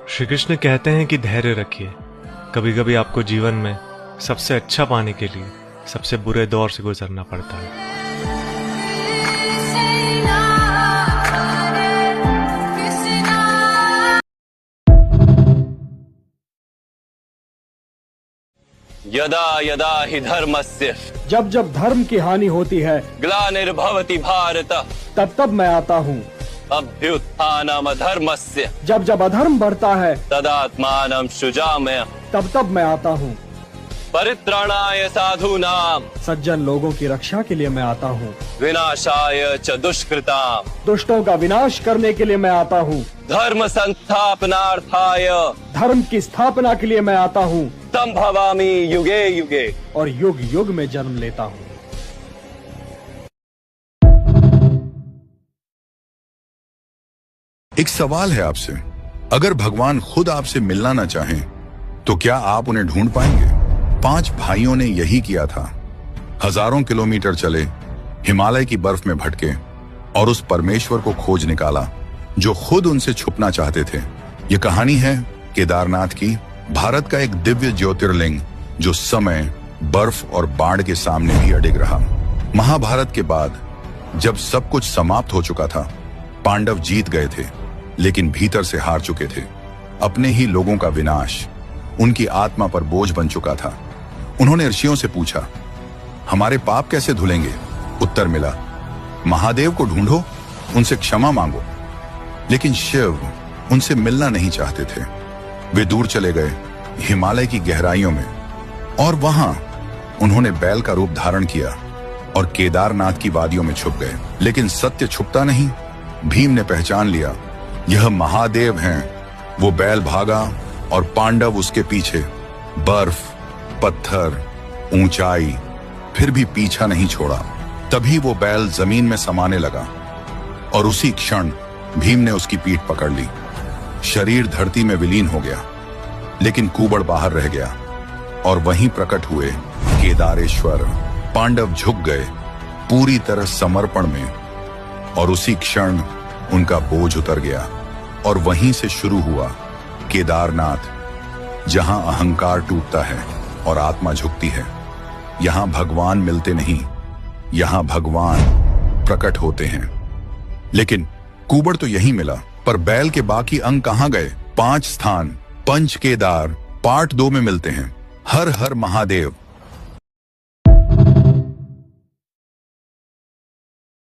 श्री कृष्ण कहते हैं कि धैर्य रखिए। कभी कभी आपको जीवन में सबसे अच्छा पाने के लिए सबसे बुरे दौर से गुजरना पड़ता है। यदा यदा हि धर्मस्य जब जब धर्म की हानि होती है ग्लानिर्भवति भारत तब तब मैं आता हूँ। अभ्युत्थानम धर्मस्य जब जब अधर्म बढ़ता है तदात्मानं सृजाम्य तब तब मैं आता हूँ। परित्राणाय साधूनां सज्जन लोगों की रक्षा के लिए मैं आता हूँ। विनाशाय च दुष्कृताम् दुष्टों का विनाश करने के लिए मैं आता हूँ। धर्म संस्थापनार्थाय धर्म की स्थापना के लिए मैं आता हूँ संभवामि युगे युगे। और युग युग में जन्म लेता हूँ। एक सवाल है आपसे, अगर भगवान खुद आपसे मिलना ना चाहें तो क्या आप उन्हें ढूंढ पाएंगे? 5 भाइयों ने यही किया था। हजारों किलोमीटर चले, हिमालय की बर्फ में भटके और उस परमेश्वर को खोज निकाला जो खुद उनसे छुपना चाहते थे। ये कहानी है केदारनाथ की, भारत का एक दिव्य ज्योतिर्लिंग जो समय, बर्फ और बाढ़ के सामने भी अडिग रहा। महाभारत के बाद जब सब कुछ समाप्त हो चुका था, पांडव जीत गए थे लेकिन भीतर से हार चुके थे। अपने ही लोगों का विनाश उनकी आत्मा पर बोझ बन चुका था। उन्होंने ऋषियों से पूछा, हमारे पाप कैसे धुलेंगे? उत्तर मिला, महादेव को ढूंढो, उनसे क्षमा मांगो। लेकिन शिव उनसे मिलना नहीं चाहते थे। वे दूर चले गए हिमालय की गहराइयों में और वहां उन्होंने बैल का रूप धारण किया और केदारनाथ की वादियों में छुप गए। लेकिन सत्य छुपता नहीं। भीम ने पहचान लिया, यह महादेव हैं। वो बैल भागा और पांडव उसके पीछे। बर्फ, पत्थर, ऊंचाई, फिर भी पीछा नहीं छोड़ा। तभी वो बैल जमीन में समाने लगा और उसी क्षण भीम ने उसकी पीठ पकड़ ली। शरीर धरती में विलीन हो गया, लेकिन कुबड़ बाहर रह गया और वहीं प्रकट हुए केदारेश्वर। पांडव झुक गए पूरी तरह समर्पण में और उसी क्षण उनका बोझ उतर गया और वहीं से शुरू हुआ केदारनाथ, जहां अहंकार टूटता है और आत्मा झुकती है। यहां भगवान मिलते नहीं, यहां भगवान प्रकट होते हैं। लेकिन कुबड़ तो यहीं मिला, पर बैल के बाकी अंग कहां गए? 5 स्थान पंच केदार पार्ट 2 में मिलते हैं। हर हर महादेव।